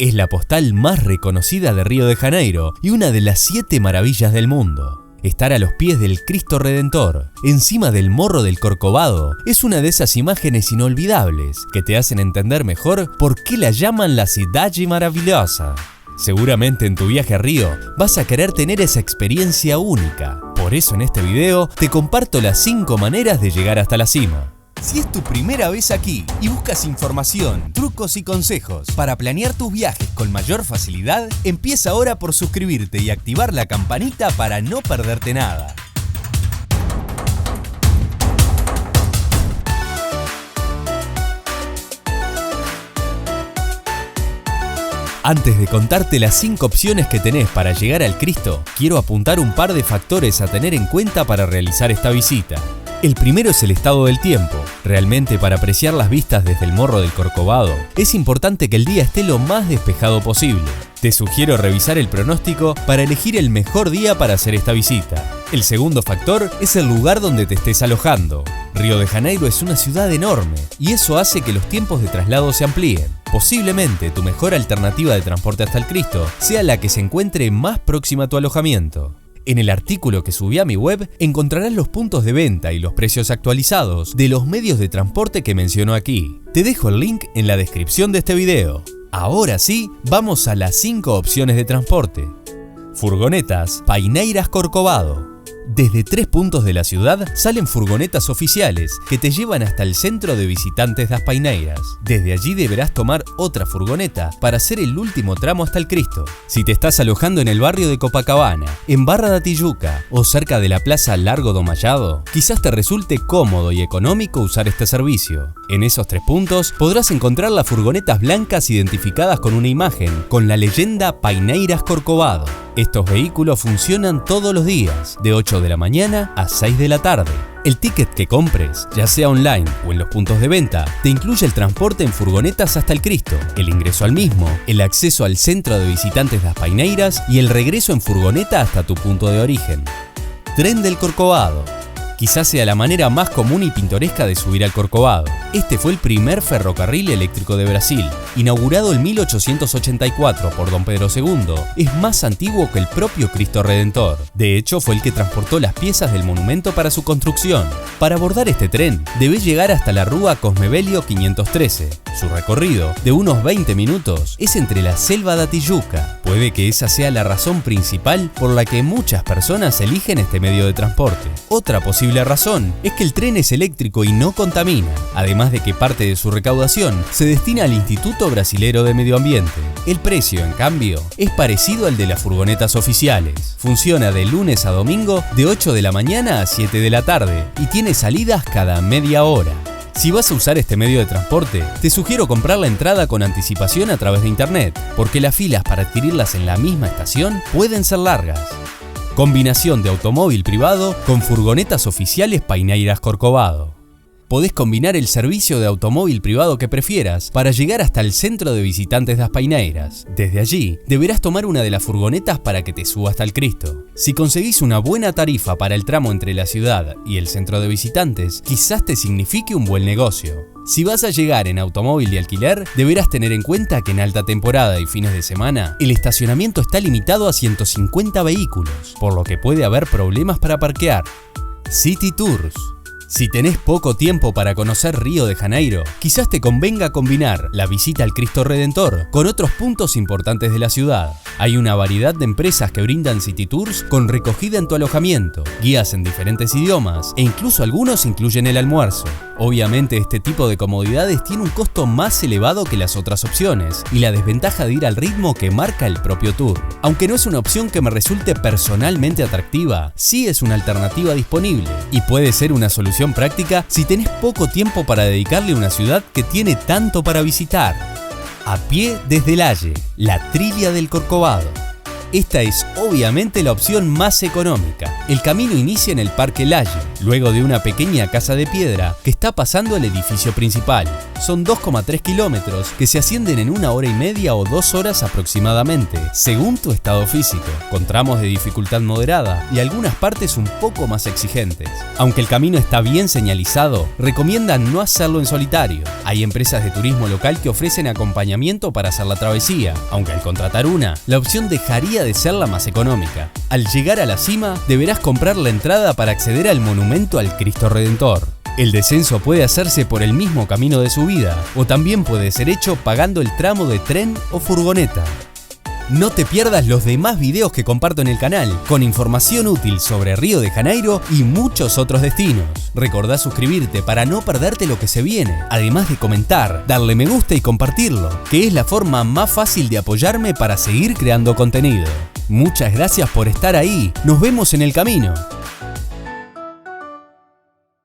Es la postal más reconocida de Río de Janeiro y una de las 7 maravillas del mundo. Estar a los pies del Cristo Redentor, encima del Morro del Corcovado, es una de esas imágenes inolvidables que te hacen entender mejor por qué la llaman la Cidade Maravilhosa. Seguramente en tu viaje a Río vas a querer tener esa experiencia única. Por eso en este video te comparto las 5 maneras de llegar hasta la cima. Si es tu primera vez aquí y buscas información, trucos y consejos para planear tus viajes con mayor facilidad, empieza ahora por suscribirte y activar la campanita para no perderte nada. Antes de contarte las 5 opciones que tenés para llegar al Cristo, quiero apuntar un par de factores a tener en cuenta para realizar esta visita. El primero es el estado del tiempo. Realmente, para apreciar las vistas desde el Morro del Corcovado, es importante que el día esté lo más despejado posible. Te sugiero revisar el pronóstico para elegir el mejor día para hacer esta visita. El segundo factor es el lugar donde te estés alojando. Río de Janeiro es una ciudad enorme y eso hace que los tiempos de traslado se amplíen. Posiblemente tu mejor alternativa de transporte hasta el Cristo sea la que se encuentre más próxima a tu alojamiento. En el artículo que subí a mi web encontrarás los puntos de venta y los precios actualizados de los medios de transporte que menciono aquí. Te dejo el link en la descripción de este video. Ahora sí, vamos a las 5 opciones de transporte. Furgonetas Paineiras Corcovado. Desde 3 puntos de la ciudad salen furgonetas oficiales que te llevan hasta el centro de visitantes das Paineiras. Desde allí deberás tomar otra furgoneta para hacer el último tramo hasta el Cristo. Si te estás alojando en el barrio de Copacabana, en Barra da Tijuca o cerca de la Plaza Largo do Machado, quizás te resulte cómodo y económico usar este servicio. En esos 3 puntos podrás encontrar las furgonetas blancas identificadas con una imagen con la leyenda Paineiras Corcovado. Estos vehículos funcionan todos los días, de 8 de la mañana a 6 de la tarde. El ticket que compres, ya sea online o en los puntos de venta, te incluye el transporte en furgonetas hasta el Cristo, el ingreso al mismo, el acceso al centro de visitantes das Paineiras y el regreso en furgoneta hasta tu punto de origen. Tren del Corcovado. Quizás sea la manera más común y pintoresca de subir al Corcovado. Este fue el primer ferrocarril eléctrico de Brasil, inaugurado en 1884 por Dom Pedro II. Es más antiguo que el propio Cristo Redentor. De hecho, fue el que transportó las piezas del monumento para su construcción. Para abordar este tren, debes llegar hasta la Rua Cosmebelio 513. Su recorrido, de unos 20 minutos, es entre la Selva da Tijuca. Puede que esa sea la razón principal por la que muchas personas eligen este medio de transporte. Otra posible razón es que el tren es eléctrico y no contamina, además de que parte de su recaudación se destina al Instituto Brasilero de Medio Ambiente. El precio, en cambio, es parecido al de las furgonetas oficiales. Funciona de lunes a domingo de 8 de la mañana a 7 de la tarde y tiene salidas cada media hora. Si vas a usar este medio de transporte, te sugiero comprar la entrada con anticipación a través de internet, porque las filas para adquirirlas en la misma estación pueden ser largas. Combinación de automóvil privado con furgonetas oficiales Paineiras Corcovado. Podés combinar el servicio de automóvil privado que prefieras para llegar hasta el centro de visitantes das Paineiras. Desde allí, deberás tomar una de las furgonetas para que te suba hasta el Cristo. Si conseguís una buena tarifa para el tramo entre la ciudad y el centro de visitantes, quizás te signifique un buen negocio. Si vas a llegar en automóvil de alquiler, deberás tener en cuenta que en alta temporada y fines de semana, el estacionamiento está limitado a 150 vehículos, por lo que puede haber problemas para parquear. City Tours. Si tenés poco tiempo para conocer Río de Janeiro, quizás te convenga combinar la visita al Cristo Redentor con otros puntos importantes de la ciudad. Hay una variedad de empresas que brindan City Tours con recogida en tu alojamiento, guías en diferentes idiomas e incluso algunos incluyen el almuerzo. Obviamente este tipo de comodidades tiene un costo más elevado que las otras opciones y la desventaja de ir al ritmo que marca el propio tour. Aunque no es una opción que me resulte personalmente atractiva, sí es una alternativa disponible y puede ser una solución práctica si tenés poco tiempo para dedicarle a una ciudad que tiene tanto para visitar. A pie desde el Halle, la trilla del Corcovado. Esta es obviamente la opción más económica. El camino inicia en el Parque Lage, luego de una pequeña casa de piedra que está pasando al edificio principal. Son 2,3 kilómetros que se ascienden en 1 hora y media o 2 horas aproximadamente, según tu estado físico, con tramos de dificultad moderada y algunas partes un poco más exigentes. Aunque el camino está bien señalizado, recomiendan no hacerlo en solitario. Hay empresas de turismo local que ofrecen acompañamiento para hacer la travesía, aunque al contratar una, la opción dejaría de ser la más económica. Al llegar a la cima, deberás comprar la entrada para acceder al monumento al Cristo Redentor. El descenso puede hacerse por el mismo camino de subida, o también puede ser hecho pagando el tramo de tren o furgoneta. No te pierdas los demás videos que comparto en el canal, con información útil sobre Río de Janeiro y muchos otros destinos. Recordá suscribirte para no perderte lo que se viene, además de comentar, darle me gusta y compartirlo, que es la forma más fácil de apoyarme para seguir creando contenido. Muchas gracias por estar ahí, nos vemos en el camino.